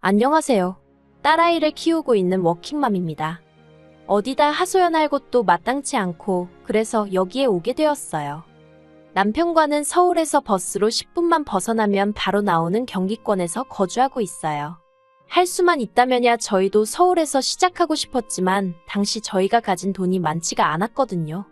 안녕하세요. 딸아이를 키우고 있는 워킹맘입니다. 어디다 하소연할 곳도 마땅치 않고 그래서 여기에 오게 되었어요. 남편과는 서울에서 버스로 10분만 벗어나면 바로 나오는 경기권에서 거주하고 있어요. 할 수만 있다면야 저희도 서울에서 시작하고 싶었지만 당시 저희가 가진 돈이 많지가 않았거든요.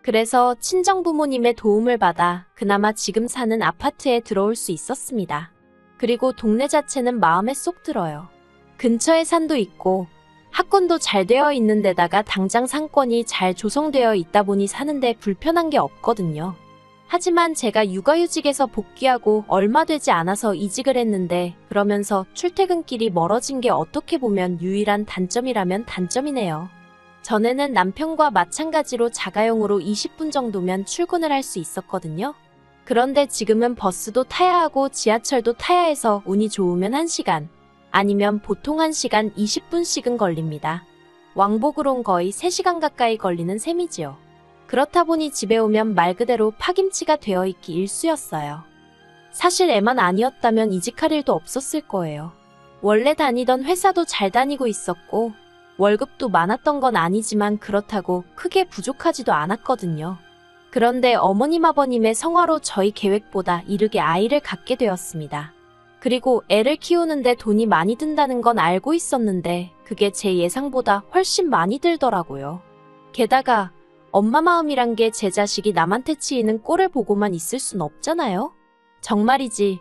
그래서 친정부모님의 도움을 받아 그나마 지금 사는 아파트에 들어올 수 있었습니다. 그리고 동네 자체는 마음에 쏙 들어요. 근처에 산도 있고 학군도 잘 되어 있는 데다가 당장 상권이 잘 조성되어 있다 보니 사는데 불편한 게 없거든요. 하지만 제가 육아휴직에서 복귀하고 얼마 되지 않아서 이직을 했는데 그러면서 출퇴근길이 멀어진 게 어떻게 보면 유일한 단점이라면 단점이네요. 전에는 남편과 마찬가지로 자가용으로 20분 정도면 출근을 할 수 있었거든요. 그런데 지금은 버스도 타야 하고 지하철도 타야 해서 운이 좋으면 1시간, 아니면 보통 1시간 20분씩은 걸립니다. 왕복으론 거의 3시간 가까이 걸리는 셈이지요. 그렇다 보니 집에 오면 말 그대로 파김치가 되어 있기 일쑤였어요. 사실 애만 아니었다면 이직할 일도 없었을 거예요. 원래 다니던 회사도 잘 다니고 있었고 월급도 많았던 건 아니지만 그렇다고 크게 부족하지도 않았거든요. 그런데 어머님 아버님의 성화로 저희 계획보다 이르게 아이를 갖게 되었습니다. 그리고 애를 키우는데 돈이 많이 든다는 건 알고 있었는데 그게 제 예상보다 훨씬 많이 들더라고요. 게다가 엄마 마음이란 게 제 자식이 남한테 치이는 꼴을 보고만 있을 순 없잖아요. 정말이지.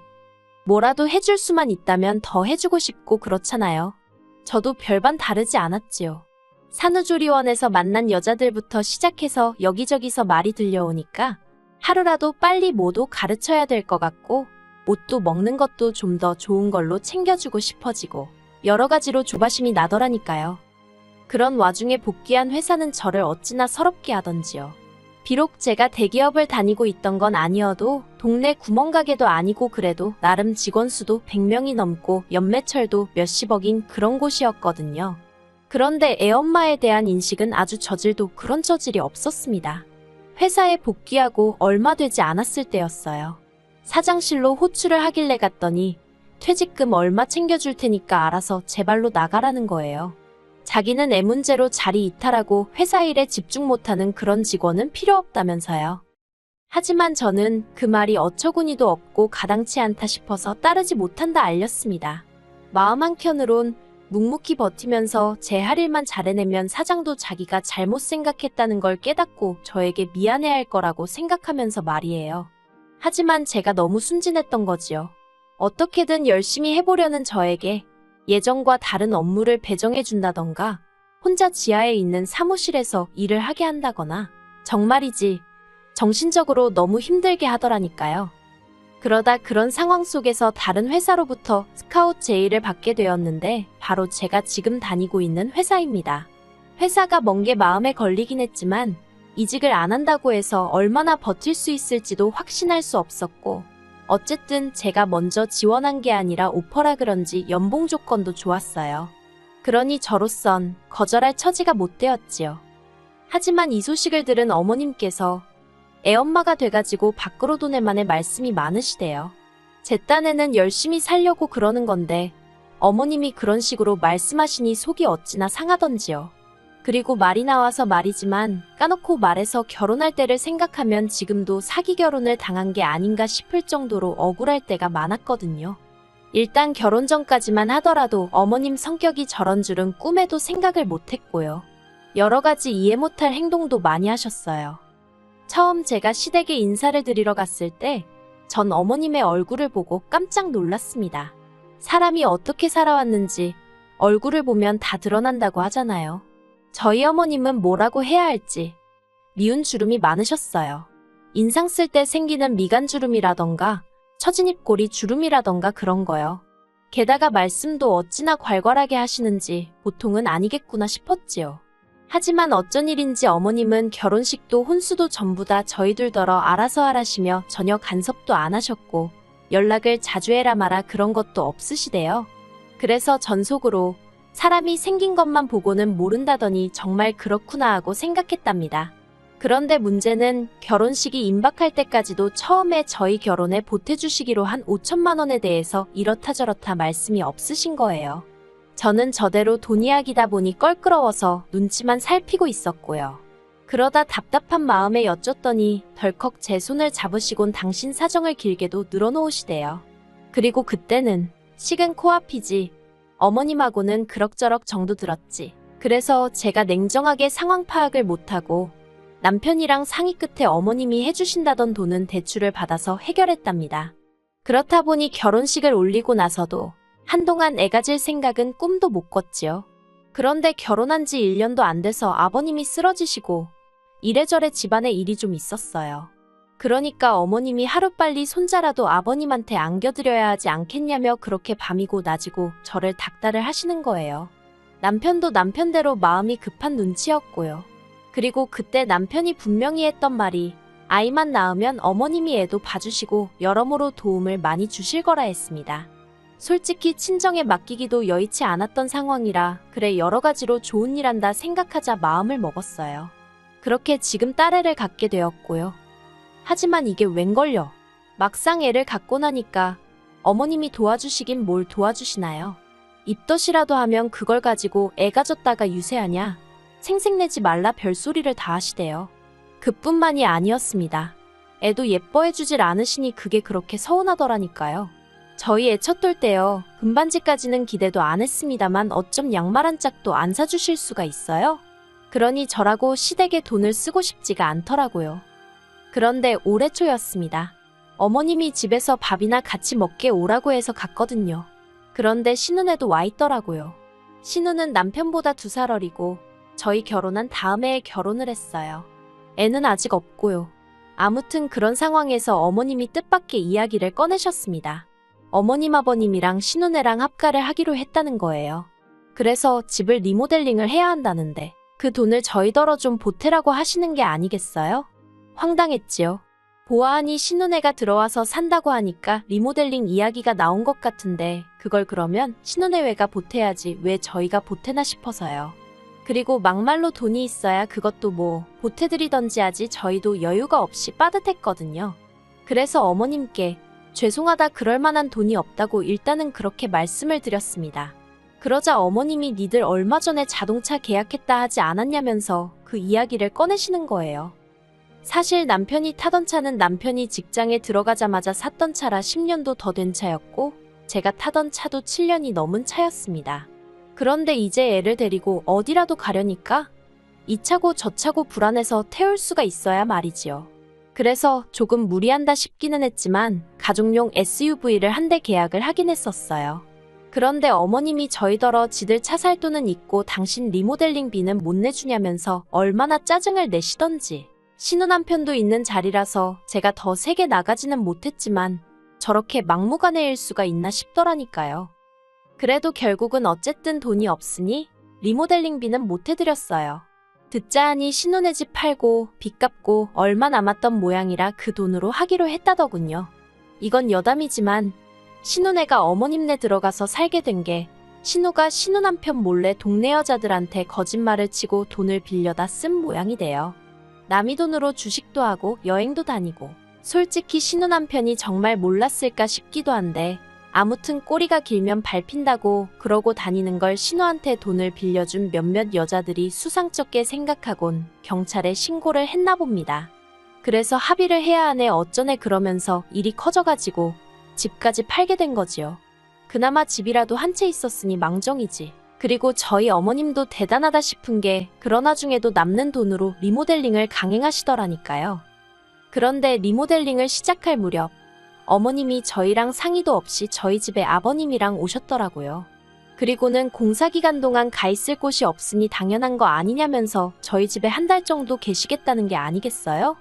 뭐라도 해줄 수만 있다면 더 해주고 싶고 그렇잖아요. 저도 별반 다르지 않았지요. 산후조리원에서 만난 여자들부터 시작해서 여기저기서 말이 들려오니까 하루라도 빨리 뭐도 가르쳐야 될 것 같고 옷도 먹는 것도 좀 더 좋은 걸로 챙겨주고 싶어지고 여러 가지로 조바심이 나더라니까요. 그런 와중에 복귀한 회사는 저를 어찌나 서럽게 하던지요. 비록 제가 대기업을 다니고 있던 건 아니어도 동네 구멍가게도 아니고 그래도 나름 직원 수도 100명이 넘고 연매철도 몇십억인 그런 곳이었거든요. 그런데 애엄마에 대한 인식은 아주 저질도 그런 저질이 없었습니다. 회사에 복귀하고 얼마 되지 않았을 때였어요. 사장실로 호출을 하길래 갔더니 퇴직금 얼마 챙겨줄 테니까 알아서 제 발로 나가라는 거예요. 자기는 애 문제로 자리 이탈하고 회사 일에 집중 못하는 그런 직원은 필요 없다면서요. 하지만 저는 그 말이 어처구니도 없고 가당치 않다 싶어서 따르지 못한다 알렸습니다. 마음 한켠으론 묵묵히 버티면서 제 할 일만 잘해내면 사장도 자기가 잘못 생각했다는 걸 깨닫고 저에게 미안해할 거라고 생각하면서 말이에요. 하지만 제가 너무 순진했던 거지요. 어떻게든 열심히 해보려는 저에게 예전과 다른 업무를 배정해준다던가 혼자 지하에 있는 사무실에서 일을 하게 한다거나 정말이지 정신적으로 너무 힘들게 하더라니까요. 그러다 그런 상황 속에서 다른 회사로부터 스카웃 제의를 받게 되었는데 바로 제가 지금 다니고 있는 회사입니다. 회사가 먼 게 마음에 걸리긴 했지만 이직을 안 한다고 해서 얼마나 버틸 수 있을지도 확신할 수 없었고 어쨌든 제가 먼저 지원한 게 아니라 오퍼라 그런지 연봉 조건도 좋았어요. 그러니 저로선 거절할 처지가 못 되었지요. 하지만 이 소식을 들은 어머님께서 애엄마가 돼가지고 밖으로 도내만의 말씀이 많으시대요. 제 딴에는 열심히 살려고 그러는 건데 어머님이 그런 식으로 말씀하시니 속이 어찌나 상하던지요. 그리고 말이 나와서 말이지만 까놓고 말해서 결혼할 때를 생각하면 지금도 사기 결혼을 당한 게 아닌가 싶을 정도로 억울할 때가 많았거든요. 일단 결혼 전까지만 하더라도 어머님 성격이 저런 줄은 꿈에도 생각을 못했고요. 여러 가지 이해 못할 행동도 많이 하셨어요. 처음 제가 시댁에 인사를 드리러 갔을 때 전 어머님의 얼굴을 보고 깜짝 놀랐습니다. 사람이 어떻게 살아왔는지 얼굴을 보면 다 드러난다고 하잖아요. 저희 어머님은 뭐라고 해야 할지 미운 주름이 많으셨어요. 인상 쓸 때 생기는 미간 주름이라던가 처진입꼬리 주름이라던가 그런 거요. 게다가 말씀도 어찌나 괄괄하게 하시는지 보통은 아니겠구나 싶었지요. 하지만 어쩐 일인지 어머님은 결혼식도 혼수도 전부 다 저희들더러 알아서 하라시며 전혀 간섭도 안 하셨고 연락을 자주 해라 마라 그런 것도 없으시대요. 그래서 전 속으로 사람이 생긴 것만 보고는 모른다더니 정말 그렇구나 하고 생각했답니다. 그런데 문제는 결혼식이 임박할 때까지도 처음에 저희 결혼에 보태주시기로 한 5천만 원에 대해서 이렇다 저렇다 말씀이 없으신 거예요. 저는 저대로 돈 이야기다 보니 껄끄러워서 눈치만 살피고 있었고요. 그러다 답답한 마음에 여쭸더니 덜컥 제 손을 잡으시곤 당신 사정을 길게도 늘어놓으시대요. 그리고 그때는 식은 코앞이지. 어머님하고는 그럭저럭 정도 들었지. 그래서 제가 냉정하게 상황 파악을 못하고 남편이랑 상의 끝에 어머님이 해주신다던 돈은 대출을 받아서 해결했답니다. 그렇다 보니 결혼식을 올리고 나서도 한동안 애 가질 생각은 꿈도 못 꿨지요. 그런데 결혼한 지 1년도 안 돼서 아버님이 쓰러지시고 이래저래 집안에 일이 좀 있었어요. 그러니까 어머님이 하루빨리 손자라도 아버님한테 안겨드려야 하지 않겠냐며 그렇게 밤이고 낮이고 저를 닥달을 하시는 거예요. 남편도 남편대로 마음이 급한 눈치였고요. 그리고 그때 남편이 분명히 했던 말이 아이만 낳으면 어머님이 애도 봐주시고 여러모로 도움을 많이 주실 거라 했습니다. 솔직히 친정에 맡기기도 여의치 않았던 상황이라 그래 여러 가지로 좋은 일한다 생각하자 마음을 먹었어요. 그렇게 지금 딸애를 갖게 되었고요. 하지만 이게 웬걸요. 막상 애를 갖고 나니까 어머님이 도와주시긴 뭘 도와주시나요. 입덧이라도 하면 그걸 가지고 애 가졌다가 유세하냐. 생색내지 말라 별소리를 다 하시대요. 그뿐만이 아니었습니다. 애도 예뻐해주질 않으시니 그게 그렇게 서운하더라니까요. 저희 애 첫돌 때요. 금반지까지는 기대도 안 했습니다만 어쩜 양말 한 짝도 안 사주실 수가 있어요? 그러니 저라고 시댁에 돈을 쓰고 싶지가 않더라고요. 그런데 올해 초였습니다. 어머님이 집에서 밥이나 같이 먹게 오라고 해서 갔거든요. 그런데 신혼에도 와 있더라고요. 신혼은 남편보다 2살 어리고 저희 결혼한 다음 해에 결혼을 했어요. 애는 아직 없고요. 아무튼 그런 상황에서 어머님이 뜻밖의 이야기를 꺼내셨습니다. 어머님 아버님이랑 신혼애랑 합가를 하기로 했다는 거예요. 그래서 집을 리모델링을 해야 한다는데 그 돈을 저희더러 좀 보태라고 하시는 게 아니겠어요? 황당했지요. 보아하니 신혼애가 들어와서 산다고 하니까 리모델링 이야기가 나온 것 같은데 그걸 그러면 신혼애외가 보태야지 왜 저희가 보태나 싶어서요. 그리고 막말로 돈이 있어야 그것도 뭐 보태드리던지 하지 저희도 여유가 없이 빠듯했거든요. 그래서 어머님께 죄송하다 그럴 만한 돈이 없다고 일단은 그렇게 말씀을 드렸습니다. 그러자 어머님이 니들 얼마 전에 자동차 계약했다 하지 않았냐면서 그 이야기를 꺼내시는 거예요. 사실 남편이 타던 차는 남편이 직장에 들어가자마자 샀던 차라 10년도 더 된 차였고 제가 타던 차도 7년이 넘은 차였습니다. 그런데 이제 애를 데리고 어디라도 가려니까 이 차고 저 차고 불안해서 태울 수가 있어야 말이지요. 그래서 조금 무리한다 싶기는 했지만 가족용 SUV를 한 대 계약을 하긴 했었어요. 그런데 어머님이 저희더러 지들 차 살 돈은 있고 당신 리모델링비는 못 내주냐면서 얼마나 짜증을 내시던지. 신혼남편도 있는 자리라서 제가 더 세게 나가지는 못했지만 저렇게 막무가내일 수가 있나 싶더라니까요. 그래도 결국은 어쨌든 돈이 없으니 리모델링비는 못 해드렸어요. 듣자 하니 신혼의 집 팔고 빚 갚고 얼마 남았던 모양이라 그 돈으로 하기로 했다더군요. 이건 여담이지만 신혼애가 어머님네 들어가서 살게 된 게 신우가 신혼남편 몰래 동네 여자들한테 거짓말을 치고 돈을 빌려다 쓴 모양이 돼요. 남의 돈으로 주식도 하고 여행도 다니고 솔직히 신혼남편이 정말 몰랐을까 싶기도 한데 아무튼 꼬리가 길면 밟힌다고 그러고 다니는 걸 신우한테 돈을 빌려준 몇몇 여자들이 수상쩍게 생각하곤 경찰에 신고를 했나 봅니다. 그래서 합의를 해야 하네 어쩌네 그러면서 일이 커져가지고 집까지 팔게 된 거지요. 그나마 집이라도 한 채 있었으니 망정이지. 그리고 저희 어머님도 대단하다 싶은 게 그런 와중에도 남는 돈으로 리모델링을 강행하시더라니까요. 그런데 리모델링을 시작할 무렵 어머님이 저희랑 상의도 없이 저희 집에 아버님이랑 오셨더라고요. 그리고는 공사기간 동안 가 있을 곳이 없으니 당연한 거 아니냐면서 저희 집에 한 달 정도 계시겠다는 게 아니겠어요?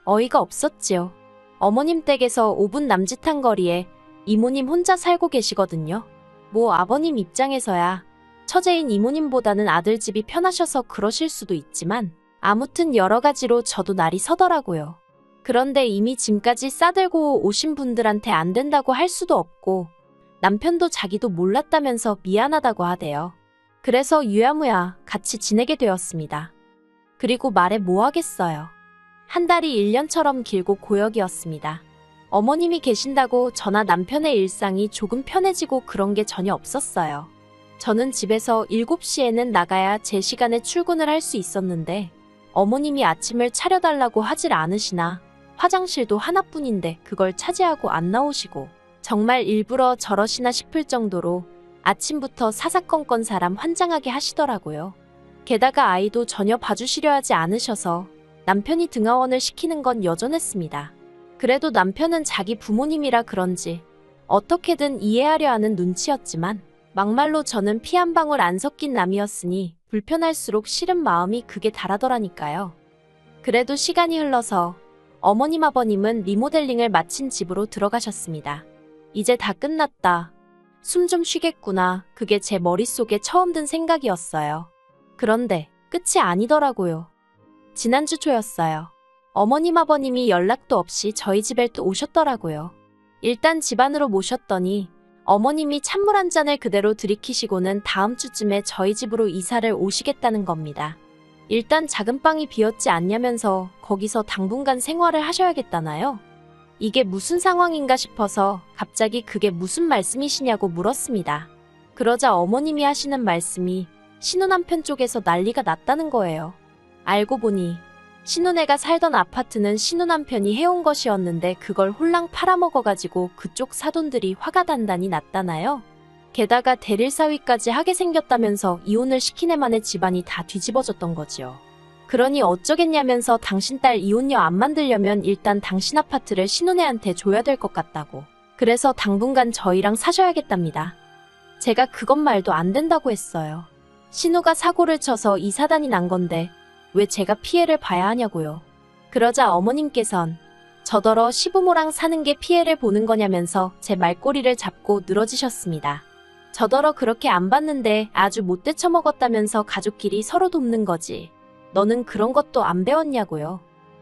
어이가 없었지요. 어머님 댁에서 5분 남짓한 거리에 이모님 혼자 살고 계시거든요. 뭐 아버님 입장에서야 처제인 이모님보다는 아들 집이 편하셔서 그러실 수도 있지만 아무튼 여러 가지로 저도 날이 서더라고요. 그런데 이미 짐까지 싸들고 오신 분들한테 안 된다고 할 수도 없고 남편도 자기도 몰랐다면서 미안하다고 하대요. 그래서 유야무야 같이 지내게 되었습니다. 그리고 말해 뭐 하겠어요. 한 달이 1년처럼 길고 고역이었습니다. 어머님이 계신다고 저나 남편의 일상이 조금 편해지고 그런 게 전혀 없었어요. 저는 집에서 7시에는 나가야 제 시간에 출근을 할 수 있었는데 어머님이 아침을 차려달라고 하질 않으시나 화장실도 하나뿐인데 그걸 차지하고 안 나오시고 정말 일부러 저러시나 싶을 정도로 아침부터 사사건건 사람 환장하게 하시더라고요. 게다가 아이도 전혀 봐주시려 하지 않으셔서 남편이 등하원을 시키는 건 여전했습니다. 그래도 남편은 자기 부모님이라 그런지 어떻게든 이해하려 하는 눈치였지만 막말로 저는 피 한 방울 안 섞인 남이었으니 불편할수록 싫은 마음이 극에 달하더라니까요. 그래도 시간이 흘러서 어머님 아버님은 리모델링을 마친 집으로 들어가셨습니다. 이제 다 끝났다. 숨 좀 쉬겠구나. 그게 제 머릿속에 처음 든 생각이었어요. 그런데 끝이 아니더라고요. 지난주 초였어요. 어머님 아버님이 연락도 없이 저희 집에 또 오셨더라고요. 일단 집 안으로 모셨더니 어머님이 찬물 한 잔을 그대로 들이키시고는 다음 주쯤에 저희 집으로 이사를 오시겠다는 겁니다. 일단 작은 방이 비었지 않냐면서 거기서 당분간 생활을 하셔야겠다나요? 이게 무슨 상황인가 싶어서 갑자기 그게 무슨 말씀이시냐고 물었습니다. 그러자 어머님이 하시는 말씀이 신혼남편 쪽에서 난리가 났다는 거예요. 알고 보니 신혼애가 살던 아파트는 신혼남편이 해온 것이었는데 그걸 홀랑 팔아먹어가지고 그쪽 사돈들이 화가 단단히 났다나요? 게다가 대릴사위까지 하게 생겼다면서 이혼을 시킨 애만의 집안이 다 뒤집어졌던 거지요. 그러니 어쩌겠냐면서 당신 딸 이혼녀 안 만들려면 일단 당신 아파트를 신혼애한테 줘야 될 것 같다고. 그래서 당분간 저희랑 사셔야겠답니다. 제가 그것 말도 안 된다고 했어요. 신우가 사고를 쳐서 이 사단이 난 건데 왜 제가 피해를 봐야 하냐고요. 그러자 어머님께선 저더러 시부모랑 사는 게 피해를 보는 거냐면서 제 말꼬리를 잡고 늘어지셨습니다. 저더러 그렇게 안 봤는데 아주 못돼 처먹었다면서 가족끼리 서로 돕는 거지. 너는 그런 것도 안 배웠냐고요.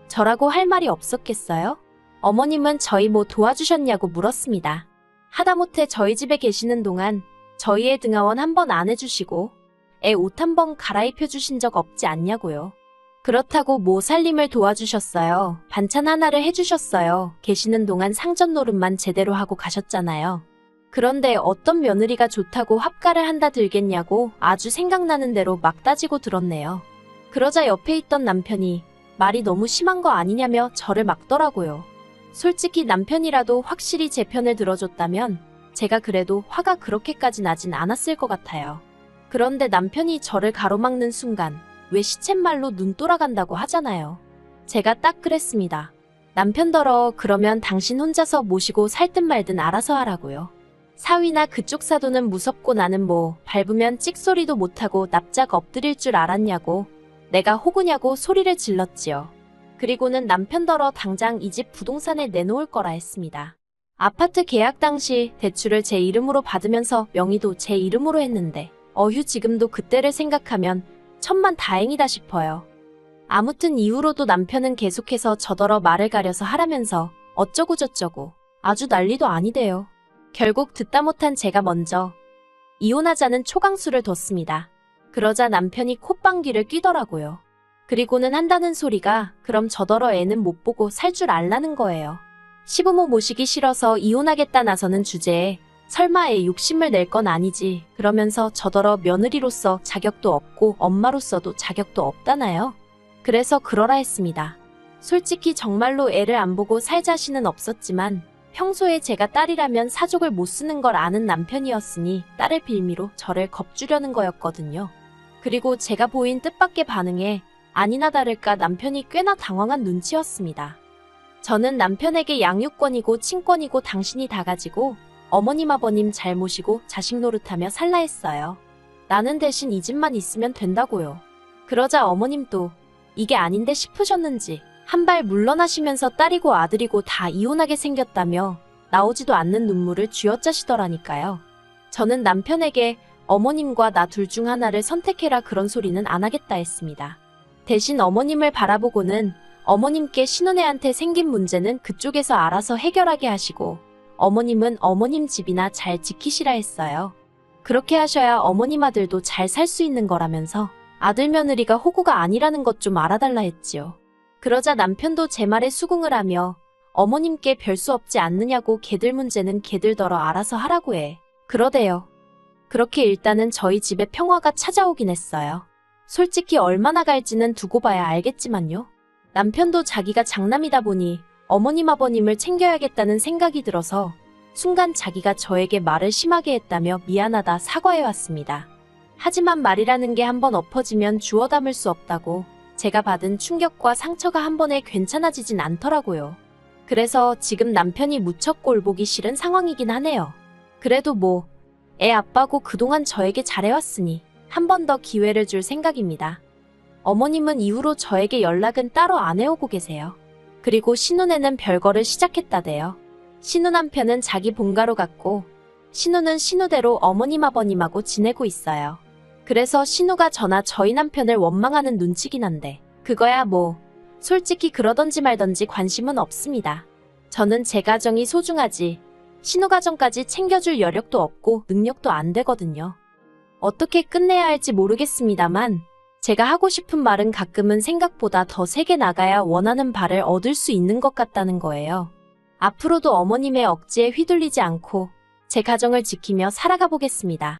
저라고 할 말이 없었겠어요? 어머님은 저희 뭐 도와주셨냐고 물었습니다. 하다못해 저희 집에 계시는 동안 저희의 등하원 한 번 안 해주시고 애 옷 한 번 갈아입혀 주신 적 없지 않냐고요. 그렇다고 뭐 살림을 도와주셨어요. 반찬 하나를 해주셨어요. 계시는 동안 상전 노릇만 제대로 하고 가셨잖아요. 그런데 어떤 며느리가 좋다고 합가를 한다 들겠냐고 아주 생각나는 대로 막 따지고 들었네요. 그러자 옆에 있던 남편이 말이 너무 심한 거 아니냐며 저를 막더라고요. 솔직히 남편이라도 확실히 제 편을 들어줬다면 제가 그래도 화가 그렇게까지 나진 않았을 것 같아요. 그런데 남편이 저를 가로막는 순간 왜 시쳇말로 눈 돌아간다고 하잖아요. 제가 딱 그랬습니다. 남편더러 그러면 당신 혼자서 모시고 살든 말든 알아서 하라고요. 사위나 그쪽 사돈은 무섭고 나는 뭐 밟으면 찍소리도 못하고 납작 엎드릴 줄 알았냐고 내가 호구냐고 소리를 질렀지요. 그리고는 남편더러 당장 이 집 부동산에 내놓을 거라 했습니다. 아파트 계약 당시 대출을 제 이름으로 받으면서 명의도 제 이름으로 했는데 어휴 지금도 그때를 생각하면 천만 다행이다 싶어요. 아무튼 이후로도 남편은 계속해서 저더러 말을 가려서 하라면서 어쩌고저쩌고 아주 난리도 아니대요. 결국 듣다 못한 제가 먼저 이혼하자는 초강수를 뒀습니다. 그러자 남편이 콧방귀를 뀌더라고요. 그리고는 한다는 소리가 그럼 저더러 애는 못 보고 살 줄 알라는 거예요. 시부모 모시기 싫어서 이혼하겠다 나서는 주제에 설마 애 욕심을 낼 건 아니지 그러면서 저더러 며느리로서 자격도 없고 엄마로서도 자격도 없다나요? 그래서 그러라 했습니다. 솔직히 정말로 애를 안 보고 살 자신은 없었지만 평소에 제가 딸이라면 사족을 못 쓰는 걸 아는 남편이었으니 딸을 빌미로 저를 겁주려는 거였거든요. 그리고 제가 보인 뜻밖의 반응에 아니나 다를까 남편이 꽤나 당황한 눈치였습니다. 저는 남편에게 양육권이고 친권이고 당신이 다 가지고 어머님 아버님 잘 모시고 자식 노릇하며 살라 했어요. 나는 대신 이 집만 있으면 된다고요. 그러자 어머님도 이게 아닌데 싶으셨는지 한 발 물러나시면서 딸이고 아들이고 다 이혼하게 생겼다며 나오지도 않는 눈물을 쥐어짜시더라니까요. 저는 남편에게 어머님과 나 둘 중 하나를 선택해라 그런 소리는 안 하겠다 했습니다. 대신 어머님을 바라보고는 어머님께 신혼애한테 생긴 문제는 그쪽에서 알아서 해결하게 하시고 어머님은 어머님 집이나 잘 지키시라 했어요. 그렇게 하셔야 어머님 아들도 잘 살 수 있는 거라면서 아들 며느리가 호구가 아니라는 것 좀 알아달라 했지요. 그러자 남편도 제 말에 수긍을 하며 어머님께 별 수 없지 않느냐고 걔들 문제는 걔들더러 알아서 하라고 해. 그러대요. 그렇게 일단은 저희 집에 평화가 찾아오긴 했어요. 솔직히 얼마나 갈지는 두고 봐야 알겠지만요. 남편도 자기가 장남이다 보니 어머님 아버님을 챙겨야겠다는 생각이 들어서 순간 자기가 저에게 말을 심하게 했다며 미안하다 사과해왔습니다. 하지만 말이라는 게 한번 엎어지면 주워 담을 수 없다고 제가 받은 충격과 상처가 한 번에 괜찮아지진 않더라고요. 그래서 지금 남편이 무척 꼴보기 싫은 상황이긴 하네요. 그래도 뭐 애 아빠고 그동안 저에게 잘해왔으니 한 번 더 기회를 줄 생각입니다. 어머님은 이후로 저에게 연락은 따로 안 해오고 계세요. 그리고 신혼에는 별거를 시작했다대요. 신우 남편은 자기 본가로 갔고 신우는 신우대로 어머님 아버님하고 지내고 있어요. 그래서 신우가 저나 저희 남편을 원망하는 눈치긴 한데 그거야 뭐 솔직히 그러던지 말던지 관심은 없습니다. 저는 제 가정이 소중하지 신우 가정까지 챙겨줄 여력도 없고 능력도 안 되거든요. 어떻게 끝내야 할지 모르겠습니다만 제가 하고 싶은 말은 가끔은 생각보다 더 세게 나가야 원하는 바를 얻을 수 있는 것 같다는 거예요. 앞으로도 어머님의 억지에 휘둘리지 않고 제 가정을 지키며 살아가 보겠습니다.